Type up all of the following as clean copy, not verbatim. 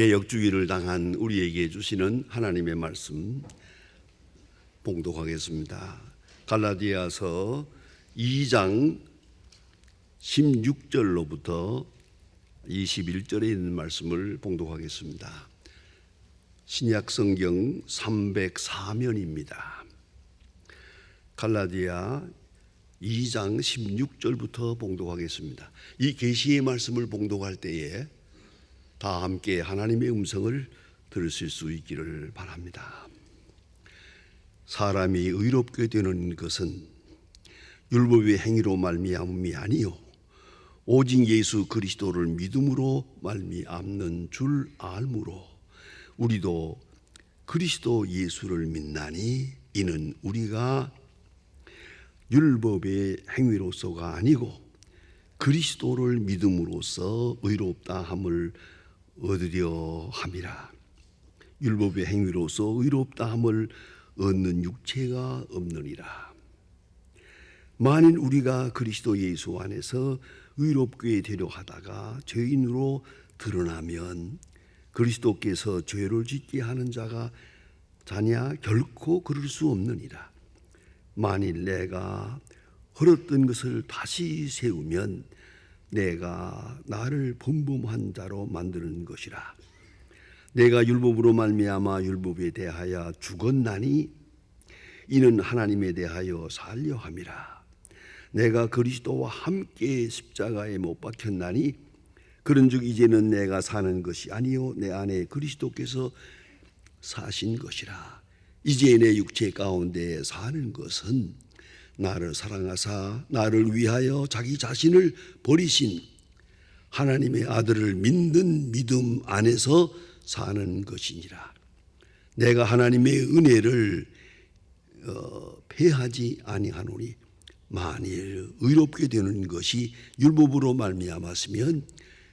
개역주의를 당한 우리에게 주시는 하나님의 말씀 봉독하겠습니다. 갈라디아서 2장 16절로부터 21절에 있는 말씀을 봉독하겠습니다. 신약 성경 304면입니다. 갈라디아 2장 16절부터 봉독하겠습니다. 이 계시의 말씀을 봉독할 때에 다 함께 하나님의 음성을 들으실 수 있기를 바랍니다. 사람이 의롭게 되는 것은 율법의 행위로 말미암음이 아니요 오직 예수 그리스도를 믿음으로 말미암는 줄 알므로 우리도 그리스도 예수를 믿나니 이는 우리가 율법의 행위로서가 아니고 그리스도를 믿음으로써 의롭다 함을 얻으려 함이라. 율법의 행위로서 의롭다 함을 얻는 육체가 없느니라. 만일 우리가 그리스도 예수 안에서 의롭게 되려 하다가 죄인으로 드러나면 그리스도께서 죄를 짓게 하는 자냐 결코 그럴 수 없느니라. 만일 내가 헐었던 것을 다시 세우면 내가 나를 범범한 자로 만드는 것이라. 내가 율법으로 말미암아 율법에 대하여 죽었나니 이는 하나님에 대하여 살려 함이라. 내가 그리스도와 함께 십자가에 못 박혔나니 그런즉 이제는 내가 사는 것이 아니요 내 안에 그리스도께서 사신 것이라. 이제 내 육체 가운데 사는 것은 나를 사랑하사 나를 위하여 자기 자신을 버리신 하나님의 아들을 믿는 믿음 안에서 사는 것이니라. 내가 하나님의 은혜를 패하지 아니하노니 만일 의롭게 되는 것이 율법으로 말미암았으면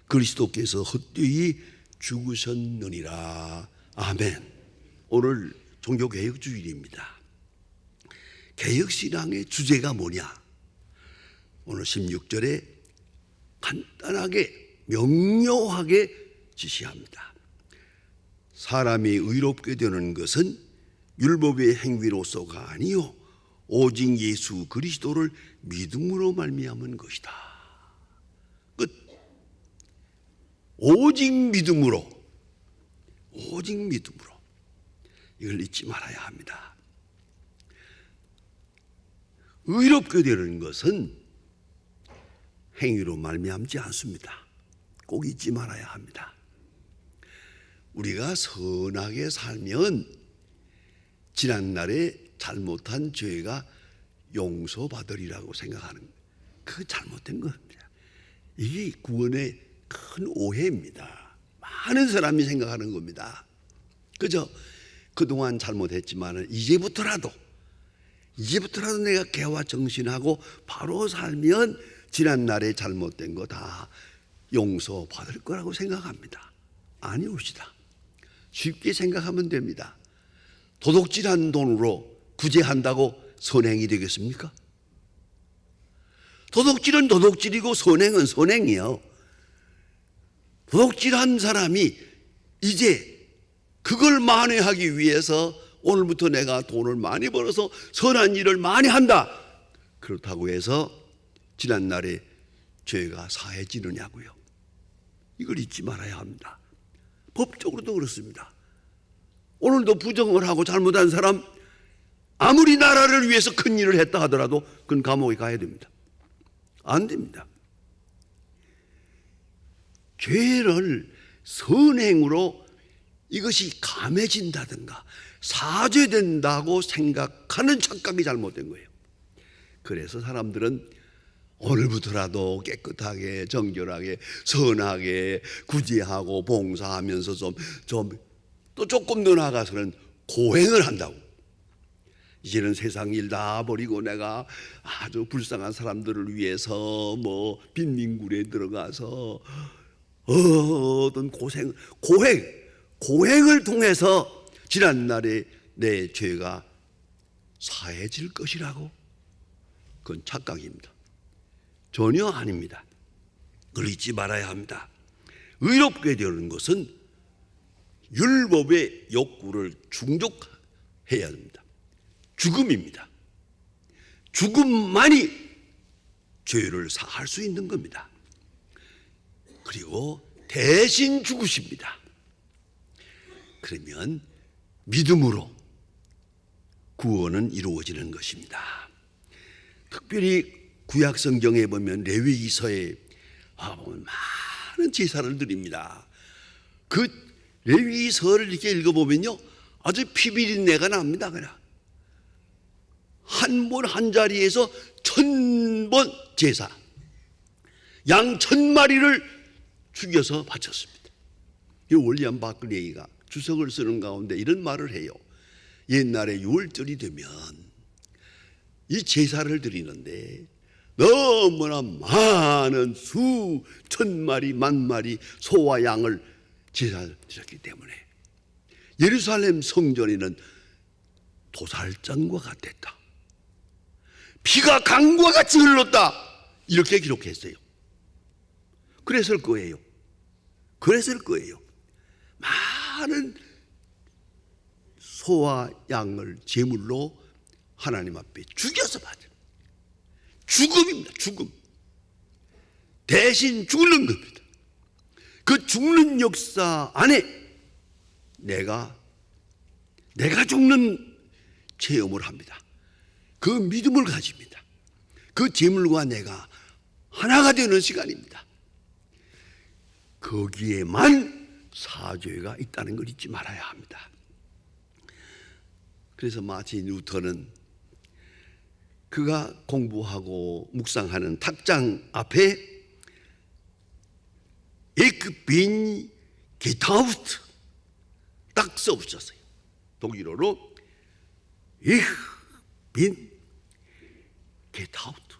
그리스도께서 헛되이 죽으셨느니라. 아멘. 오늘 종교개혁주일입니다. 개혁신앙의 주제가 뭐냐? 오늘 16절에 간단하게 명료하게 지시합니다. 사람이 의롭게 되는 것은 율법의 행위로서가 아니요 오직 예수 그리스도를 믿음으로 말미암은 것이다. 끝. 오직 믿음으로, 오직 믿음으로. 이걸 잊지 말아야 합니다. 의롭게 되는 것은 행위로 말미암지 않습니다. 꼭 잊지 말아야 합니다. 우리가 선하게 살면 지난날에 잘못한 죄가 용서받으리라고 생각하는 그 잘못된 겁니다. 이게 구원의 큰 오해입니다. 많은 사람이 생각하는 겁니다. 그저 그동안 잘못했지만 이제부터라도 내가 개와 정신하고 바로 살면 지난날에 잘못된 거 다 용서받을 거라고 생각합니다. 아니옵시다. 쉽게 생각하면 됩니다. 도둑질한 돈으로 구제한다고 선행이 되겠습니까? 도둑질은 도둑질이고 선행은 선행이요. 도둑질한 사람이 이제 그걸 만회하기 위해서 오늘부터 내가 돈을 많이 벌어서 선한 일을 많이 한다. 그렇다고 해서 지난날에 죄가 사해지느냐고요. 이걸 잊지 말아야 합니다. 법적으로도 그렇습니다. 오늘도 부정을 하고 잘못한 사람 아무리 나라를 위해서 큰 일을 했다 하더라도 그건 감옥에 가야 됩니다. 안 됩니다. 죄를 선행으로 이것이 감해진다든가 사죄된다고 생각하는 착각이 잘못된 거예요. 그래서 사람들은 오늘부터라도 깨끗하게 정결하게 선하게 구제하고 봉사하면서 또 조금 더 나아가서는 고행을 한다고. 이제는 세상 일 다 버리고 내가 아주 불쌍한 사람들을 위해서 빈민굴에 들어가서 어떤 고행을 통해서 지난날에 내 죄가 사해질 것이라고. 그건 착각입니다. 전혀 아닙니다. 그걸 잊지 말아야 합니다. 의롭게 되는 것은 율법의 욕구를 충족해야 합니다. 죽음입니다. 죽음만이 죄를 사할 수 있는 겁니다. 그리고 대신 죽으십니다. 그러면 믿음으로 구원은 이루어지는 것입니다. 특별히 구약 성경에 보면 레위기서에 보면 많은 제사를 드립니다. 그 레위기서를 이렇게 읽어보면요, 아주 피비린내가 납니다. 그냥 한 번 한 자리에서 1000번 제사, 양 1000마리를 죽여서 바쳤습니다. 이 윌리엄 바클레이가 주석을 쓰는 가운데 이런 말을 해요. 옛날에 6월절이 되면 이 제사를 드리는데 너무나 많은 수천 마리, 만 마리 소와 양을 제사를 드렸기 때문에 예루살렘 성전에는 도살장과 같았다. 피가 강과 같이 흘렀다. 이렇게 기록했어요. 그랬을 거예요. 많은 소와 양을 제물로 하나님 앞에 죽여서 받은 죽음입니다. 죽음. 대신 죽는 겁니다. 그 죽는 역사 안에 내가 죽는 체험을 합니다. 그 믿음을 가집니다. 그 제물과 내가 하나가 되는 시간입니다. 거기에만 사죄가 있다는 걸 잊지 말아야 합니다. 그래서 마틴 루터는 그가 공부하고 묵상하는 탁장 앞에 Ich bin getauft 딱 써붙였어요. 독일어로 Ich bin getauft.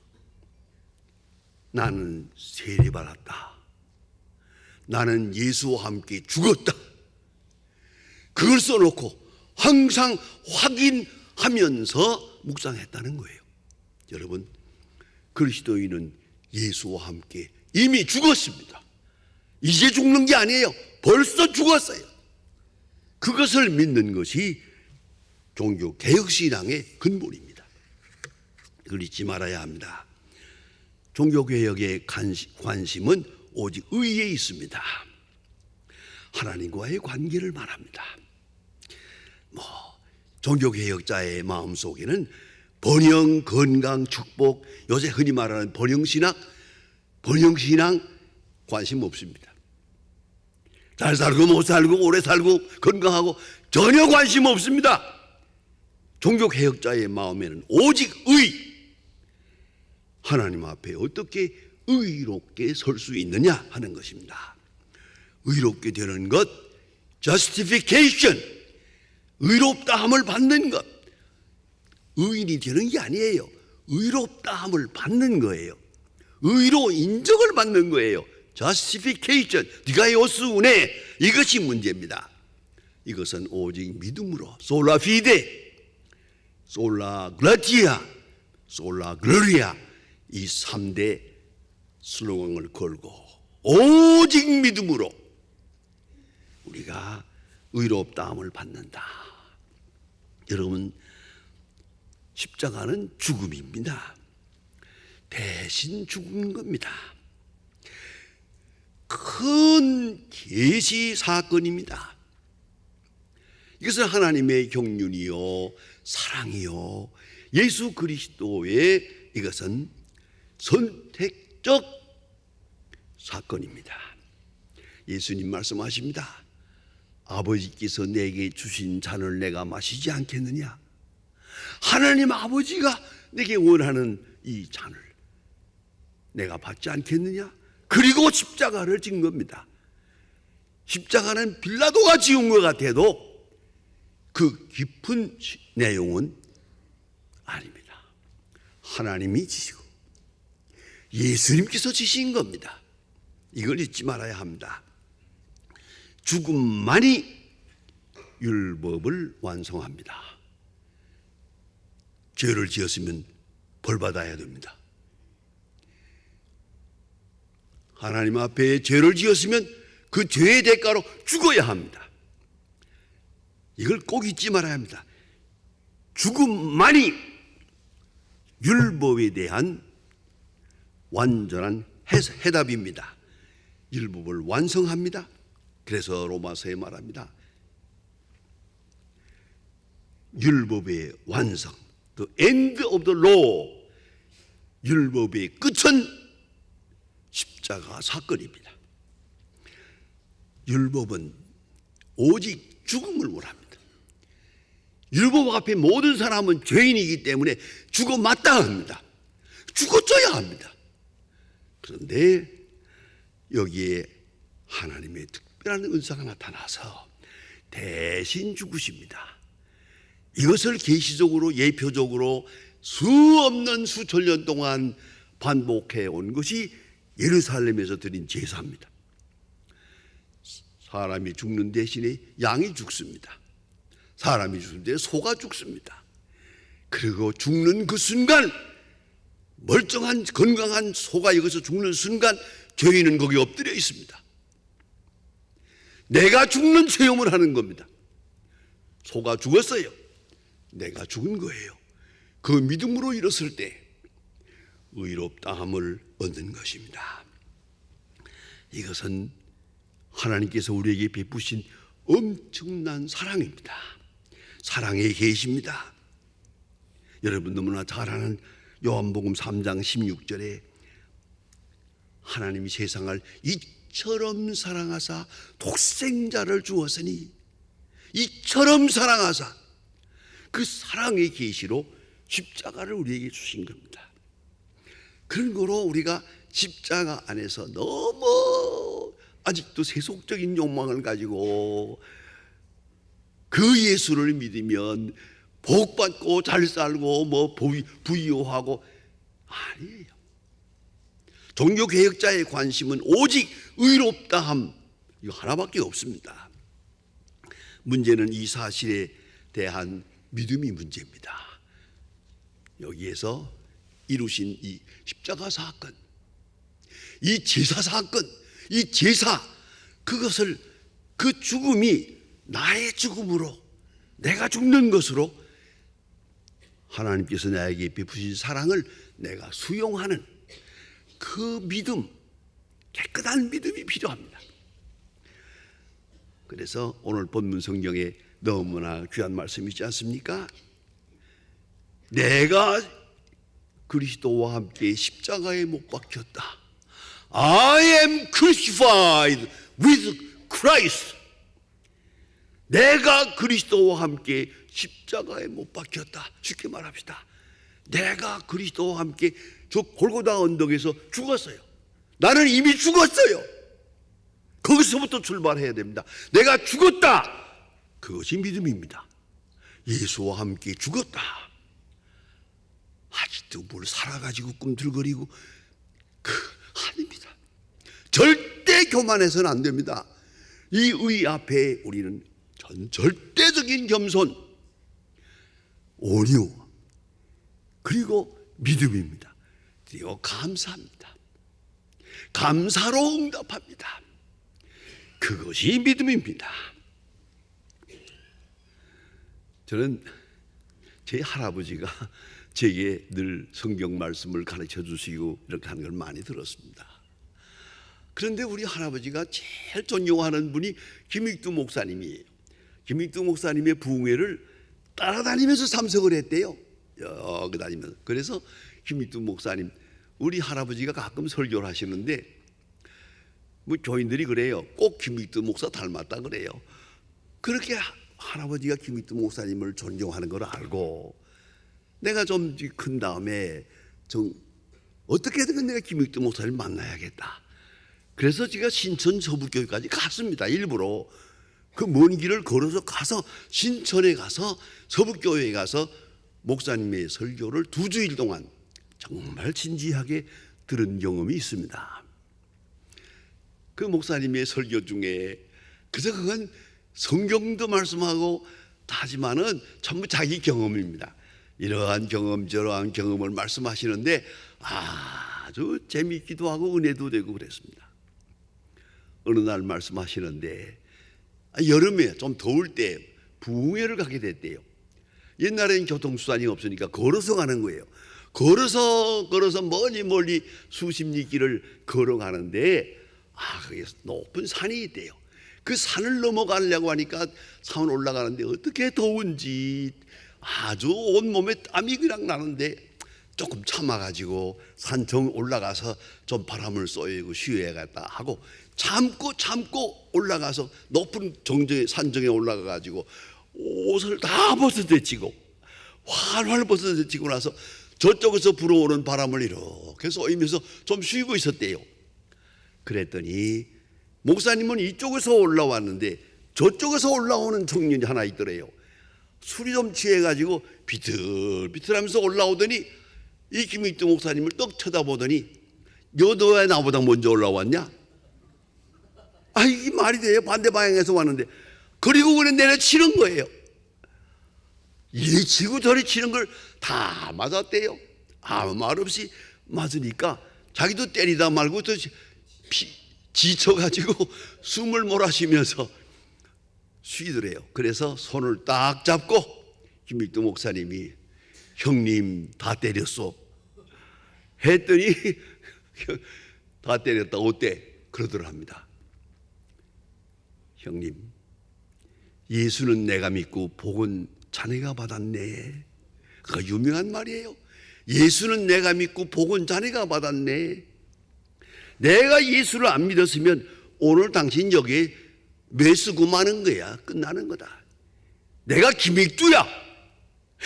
나는 세례받았다. 나는 예수와 함께 죽었다. 그걸 써놓고 항상 확인하면서 묵상했다는 거예요. 여러분, 그리스도인은 예수와 함께 이미 죽었습니다. 이제 죽는 게 아니에요. 벌써 죽었어요. 그것을 믿는 것이 종교 개혁신앙의 근본입니다. 이걸 잊지 말아야 합니다. 종교개혁의 관심은 오직 의에 있습니다. 하나님과의 관계를 말합니다. 종교개혁자의 마음속에는 번영, 건강, 축복, 요새 흔히 말하는 번영신앙 관심 없습니다. 잘 살고 못 살고 오래 살고 건강하고 전혀 관심 없습니다. 종교개혁자의 마음에는 오직 의, 하나님 앞에 어떻게 의롭게 설 수 있느냐 하는 것입니다. 의롭게 되는 것, justification, 의롭다함을 받는 것. 의인이 되는 게 아니에요. 의롭다함을 받는 거예요. 의로 인정을 받는 거예요. justification, 디가이오스 은혜, 이것이 문제입니다. 이것은 오직 믿음으로 sola fide, sola gratia, sola gloria 이 3대 슬로건을 걸고 오직 믿음으로 우리가 의롭다함을 받는다. 여러분, 십자가는 죽음입니다. 대신 죽는 겁니다. 큰 계시 사건입니다. 이것은 하나님의 경륜이요 사랑이요 예수 그리스도의 이것은 선택적 사건입니다. 예수님 말씀하십니다. 아버지께서 내게 주신 잔을 내가 마시지 않겠느냐? 하나님 아버지가 내게 원하는 이 잔을 내가 받지 않겠느냐? 그리고 십자가를 진 겁니다. 십자가는 빌라도가 지은 것 같아도 그 깊은 내용은 아닙니다. 하나님이 지시고 예수님께서 지신 겁니다. 이걸 잊지 말아야 합니다. 죽음만이 율법을 완성합니다. 죄를 지었으면 벌받아야 됩니다. 하나님 앞에 죄를 지었으면 그 죄의 대가로 죽어야 합니다. 이걸 꼭 잊지 말아야 합니다. 죽음만이 율법에 대한 완전한 해답입니다. 율법을 완성합니다. 그래서 로마서에 말합니다. 율법의 완성, the end of the law, 율법의 끝은 십자가 사건입니다. 율법은 오직 죽음을 원합니다. 율법 앞에 모든 사람은 죄인이기 때문에 죽어 마땅합니다. 죽어줘야 합니다. 그런데 여기에 하나님의 특별한 은사가 나타나서 대신 죽으십니다. 이것을 계시적으로 예표적으로 수없는 수천 년 동안 반복해 온 것이 예루살렘에서 드린 제사입니다. 사람이 죽는 대신에 양이 죽습니다. 사람이 죽는데 소가 죽습니다. 그리고 죽는 그 순간, 멀쩡한 건강한 소가 여기서 죽는 순간 죄인은 거기 엎드려 있습니다. 내가 죽는 체험을 하는 겁니다. 소가 죽었어요. 내가 죽은 거예요. 그 믿음으로 일었을 때 의롭다함을 얻는 것입니다. 이것은 하나님께서 우리에게 베푸신 엄청난 사랑입니다. 사랑의 계시입니다. 여러분 너무나 잘 아는 요한복음 3장 16절에 하나님이 세상을 이처럼 사랑하사 독생자를 주었으니, 이처럼 사랑하사, 그 사랑의 계시로 십자가를 우리에게 주신 겁니다. 그런 거로 우리가 십자가 안에서 너무 아직도 세속적인 욕망을 가지고 그 예수를 믿으면 복받고 잘 살고 뭐 부유하고, 아니에요. 종교개혁자의 관심은 오직 의롭다함, 이거 하나밖에 없습니다. 문제는 이 사실에 대한 믿음이 문제입니다. 여기에서 이루신 이 십자가 사건, 이 제사 사건, 이 제사, 그것을, 그 죽음이 나의 죽음으로, 내가 죽는 것으로 하나님께서 나에게 베푸신 사랑을 내가 수용하는 그 믿음, 깨끗한 믿음이 필요합니다. 그래서 오늘 본문 성경에 너무나 귀한 말씀이 있지 않습니까? 내가 그리스도와 함께 십자가에 못 박혔다. I am crucified with Christ. 내가 그리스도와 함께 십자가에 못 박혔다. 쉽게 말합시다. 내가 그리스도와 함께 저 골고다 언덕에서 죽었어요. 나는 이미 죽었어요. 거기서부터 출발해야 됩니다. 내가 죽었다. 그것이 믿음입니다. 예수와 함께 죽었다. 아직도 뭘 살아가지고 꿈틀거리고, 아닙니다. 절대 교만해서는 안 됩니다. 이 의 앞에 우리는 절대적인 겸손, 온유, 그리고 믿음입니다. 그리고 감사합니다. 감사로 응답합니다. 그것이 믿음입니다. 저는 제 할아버지가 제게 늘 성경 말씀을 가르쳐 주시고 이렇게 하는 걸 많이 들었습니다. 그런데 우리 할아버지가 제일 존경하는 분이 김익두 목사님이에요. 김익두 목사님의 부흥회를 따라다니면서 참석을 했대요. 여기 다니면서. 그래서 김익두 목사님, 우리 할아버지가 가끔 설교를 하시는데 뭐 교인들이 그래요. 꼭 김익두 목사 닮았다 그래요. 그렇게 할아버지가 김익두 목사님을 존경하는 걸 알고 내가 좀 큰 다음에 어떻게든 내가 김익두 목사님을 만나야겠다. 그래서 제가 신천 서북교회까지 갔습니다. 일부러 그 먼 길을 걸어서 가서 신천에 가서 서북교회에 가서 목사님의 설교를 2주일 동안 정말 진지하게 들은 경험이 있습니다. 그 목사님의 설교 중에 그래서 그건 성경도 말씀하고 하지만은 전부 자기 경험입니다. 이러한 경험 저러한 경험을 말씀하시는데 아주 재미있기도 하고 은혜도 되고 그랬습니다. 어느 날 말씀하시는데 여름에 좀 더울 때 부흥회를 가게 됐대요. 옛날에는 교통수단이 없으니까 걸어서 가는 거예요. 걸어서 멀리 수십 리 길을 걸어가는데 그게 높은 산이 있대요. 그 산을 넘어가려고 하니까 산 올라가는데 어떻게 더운지 아주 온몸에 땀이 그냥 나는데 조금 참아가지고 산정 올라가서 좀 바람을 쏘이고 쉬어야겠다 하고 참고 올라가서 높은 산정에 올라가가지고 옷을 다 벗어제치고 활활 벗어제치고 나서 저쪽에서 불어오는 바람을 이렇게 쏘이면서 좀 쉬고 있었대요. 그랬더니 목사님은 이쪽에서 올라왔는데 저쪽에서 올라오는 청년이 하나 있더래요. 술이 좀 취해가지고 비틀비틀하면서 올라오더니 이 김익두 목사님을 떡 쳐다보더니 너 왜 나보다 먼저 올라왔냐? 이게 말이 돼요? 반대 방향에서 왔는데. 그리고 그냥 내려치는 거예요. 이리 치고 저리 치는 걸 다 맞았대요. 아무 말 없이 맞으니까 자기도 때리다 말고 또 지쳐가지고 숨을 몰아쉬면서 쉬더래요. 그래서 손을 딱 잡고 김익두 목사님이 형님 다 때렸어 했더니 다 때렸다 어때? 그러더랍니다. 형님, 예수는 내가 믿고 복은 자네가 받았네. 그거 유명한 말이에요. 예수는 내가 믿고 복은 자네가 받았네. 내가 예수를 안 믿었으면 오늘 당신 여기에 매수고 마는 거야. 끝나는 거다. 내가 김익두야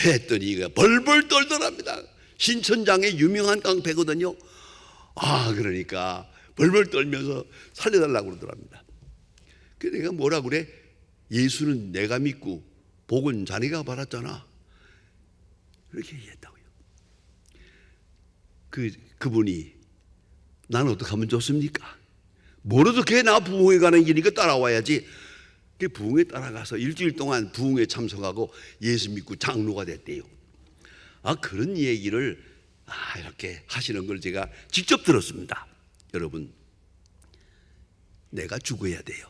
했더니 벌벌 떨더랍니다. 신천장의 유명한 깡패거든요. 그러니까 벌벌 떨면서 살려달라고 그러더랍니다. 그래서 내가 뭐라 그래? 예수는 내가 믿고 복은 자네가 받았잖아. 그렇게 얘기했다고요. 그분이 난 어떻게 하면 좋습니까? 뭐라도 걔 나 부흥회 가는 길이니까 따라와야지. 그 부흥회 따라가서 일주일 동안 부흥회 참석하고 예수 믿고 장로가 됐대요. 그런 얘기를 이렇게 하시는 걸 제가 직접 들었습니다. 여러분, 내가 죽어야 돼요.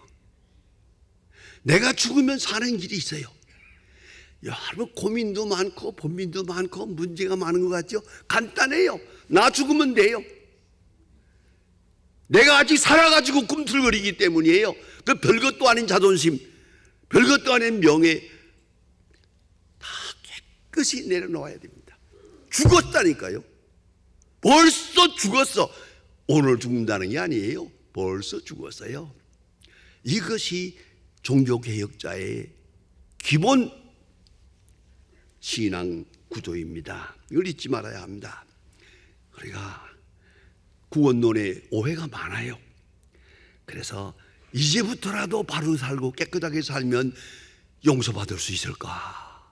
내가 죽으면 사는 길이 있어요. 여러분, 고민도 많고 본민도 많고 문제가 많은 것 같죠? 간단해요. 나 죽으면 돼요. 내가 아직 살아가지고 꿈틀거리기 때문이에요. 그 별것도 아닌 자존심, 별것도 아닌 명예 다 깨끗이 내려놓아야 됩니다. 죽었다니까요. 벌써 죽었어. 오늘 죽는다는 게 아니에요. 벌써 죽었어요. 이것이 종교개혁자의 기본 신앙 구조입니다. 이걸 잊지 말아야 합니다. 우리가 구원론에 오해가 많아요. 그래서 이제부터라도 바로 살고 깨끗하게 살면 용서받을 수 있을까?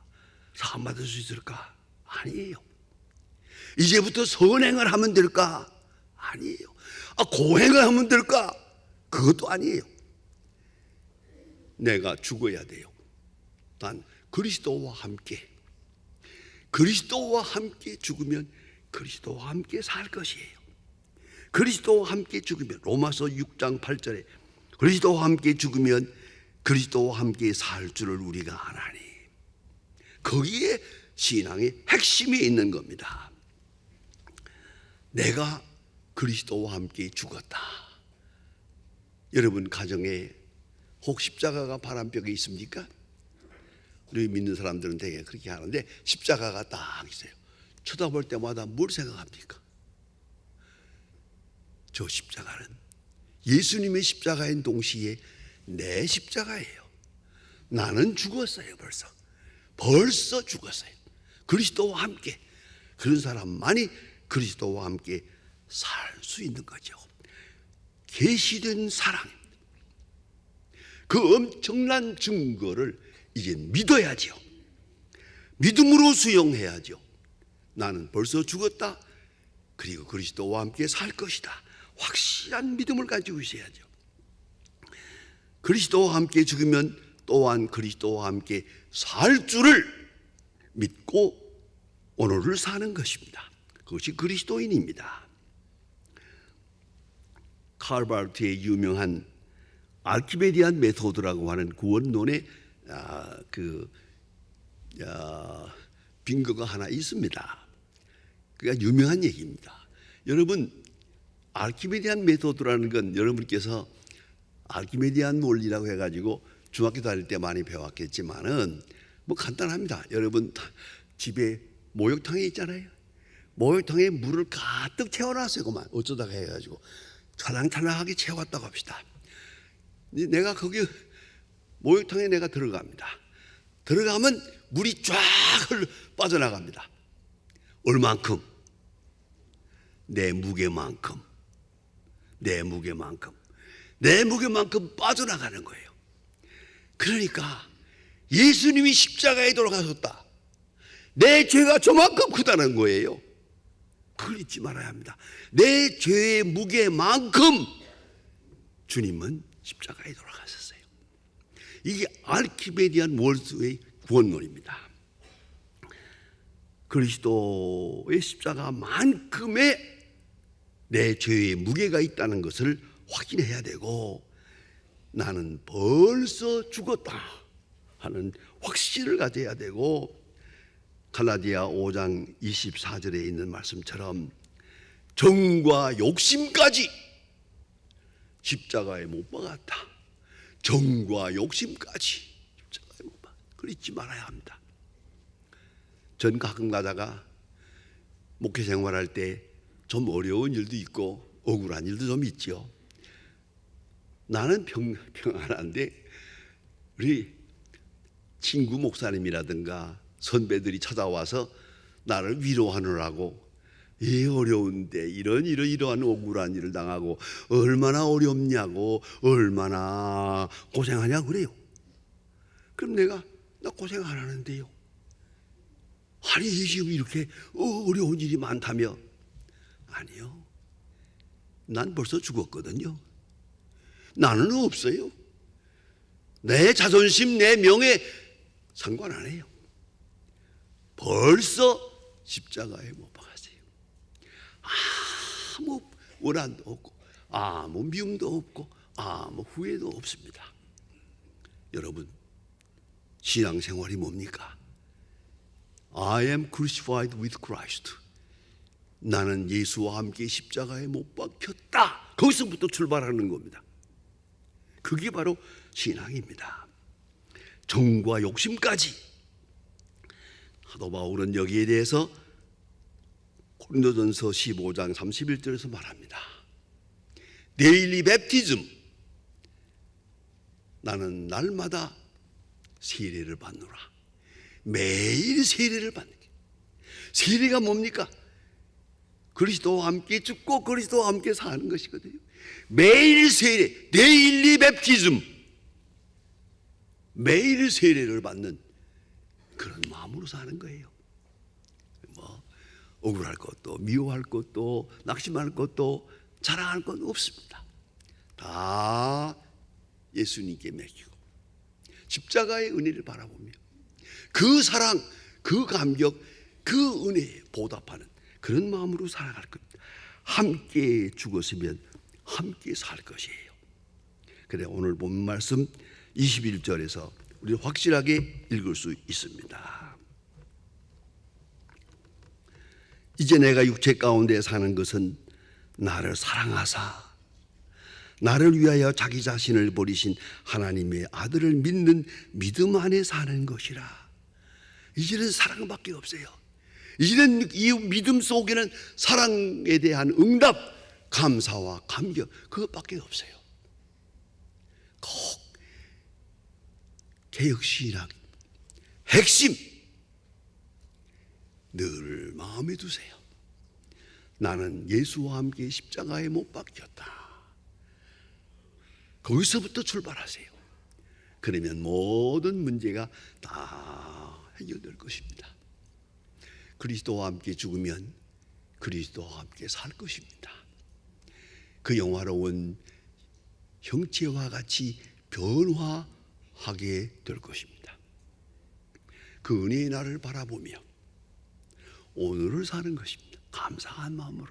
사함받을 수 있을까? 아니에요. 이제부터 선행을 하면 될까? 아니에요. 고행을 하면 될까? 그것도 아니에요. 내가 죽어야 돼요. 난 그리스도와 함께 죽으면 그리스도와 함께 살 것이에요. 그리스도와 함께 죽으면 로마서 6장 8절에 그리스도와 함께 죽으면 그리스도와 함께 살 줄을 우리가 아나니. 거기에 신앙의 핵심이 있는 겁니다. 내가 그리스도와 함께 죽었다. 여러분 가정에 혹 십자가가 바람벽에 있습니까? 우리 믿는 사람들은 되게 그렇게 하는데 십자가가 딱 있어요. 쳐다볼 때마다 뭘 생각합니까? 저 십자가는 예수님의 십자가인 동시에 내 십자가예요. 나는 죽었어요. 벌써 죽었어요. 그리스도와 함께. 그런 사람만이 그리스도와 함께 살 수 있는 거죠. 계시된 사랑입니다. 그 엄청난 증거를 이제 믿어야죠. 믿음으로 수용해야죠. 나는 벌써 죽었다. 그리고 그리스도와 함께 살 것이다. 확실한 믿음을 가지고 있어야죠. 그리스도와 함께 죽으면 또한 그리스도와 함께 살 줄을 믿고 오늘을 사는 것입니다. 그것이 그리스도인입니다. 칼바르트의 유명한 알키메디안 메소드라고 하는 구원론의 빙거가 하나 있습니다. 그게 유명한 얘기입니다. 여러분, 알키메디안 메소드라는 건 여러분께서 알키메디안 원리라고 해가지고 중학교 다닐 때 많이 배웠겠지만은 뭐 간단합니다. 여러분 집에 목욕탕에 있잖아요. 목욕탕에 물을 가득 채워놨어요. 그만 어쩌다가 해가지고 찰랑찰랑하게 채워왔다고 합시다. 내가 거기 목욕탕에 내가 들어갑니다. 들어가면 물이 쫙 빠져나갑니다. 얼만큼? 내 무게만큼 빠져나가는 거예요. 그러니까 예수님이 십자가에 돌아가셨다. 내 죄가 저만큼 크다는 거예요. 그걸 잊지 말아야 합니다. 내 죄의 무게만큼 주님은 십자가에 돌아가셨어요. 이게 알키메디안 월스의 구원론입니다. 그리스도의 십자가만큼의 내 죄의 무게가 있다는 것을 확인해야 되고, 나는 벌써 죽었다 하는 확신을 가져야 되고, 갈라디아 5장 24절에 있는 말씀처럼 정과 욕심까지 십자가에 못 박았다. 정과 욕심까지 십자가에 못 박았다. 그걸 잊지 말아야 합니다. 전 가끔 가다가 목회 생활할 때 좀 어려운 일도 있고 억울한 일도 좀 있죠. 나는 평안한데 우리 친구 목사님이라든가 선배들이 찾아와서 나를 위로하느라고 어려운데 이러한 억울한 일을 당하고 얼마나 어렵냐고 얼마나 고생하냐고 그래요. 그럼 나 고생 안 하는데요. 아니 지금 이렇게 어려운 일이 많다며. 아니요. 난 벌써 죽었거든요. 나는 없어요. 내 자존심, 내 명예 상관 안 해요. 벌써 십자가에 못 박았어요. 아무 원한도 없고 아무 미움도 없고 아무 후회도 없습니다. 여러분, 신앙생활이 뭡니까? I am crucified with Christ. 나는 예수와 함께 십자가에 못 박혔다. 거기서부터 출발하는 겁니다. 그게 바로 신앙입니다. 정과 욕심까지. 사도 바울은 여기에 대해서 고린도전서 15장 31절에서 말합니다. 데일리 뵙티즘. 나는 날마다 세례를 받노라. 매일 세례를 받는 게. 세례가 뭡니까? 그리스도와 함께 죽고 그리스도와 함께 사는 것이거든요. 매일 세례, 데일리 뵙티즘. 매일 세례를 받는 그런 마음으로 사는 거예요. 뭐 억울할 것도 미워할 것도 낙심할 것도 자랑할 것 없습니다. 다 예수님께 맡기고 십자가의 은혜를 바라보며 그 사랑, 그 감격, 그 은혜에 보답하는 그런 마음으로 살아갈 겁니다. 함께 죽었으면 함께 살 것이에요. 그래, 오늘 본 말씀 21절에서 우리 확실하게 읽을 수 있습니다. 이제 내가 육체 가운데 사는 것은 나를 사랑하사 나를 위하여 자기 자신을 버리신 하나님의 아들을 믿는 믿음 안에 사는 것이라. 이제는 사랑밖에 없어요. 이제는 이 믿음 속에는 사랑에 대한 응답, 감사와 감격, 그것밖에 없어요. 꼭 개혁신학 핵심 늘 마음에 두세요. 나는 예수와 함께 십자가에 못 박혔다. 거기서부터 출발하세요. 그러면 모든 문제가 다 해결될 것입니다. 그리스도와 함께 죽으면 그리스도와 함께 살 것입니다. 그 영화로운 형체와 같이 변화하게 될 것입니다. 그 은혜의 날을 바라보며 오늘을 사는 것입니다. 감사한 마음으로.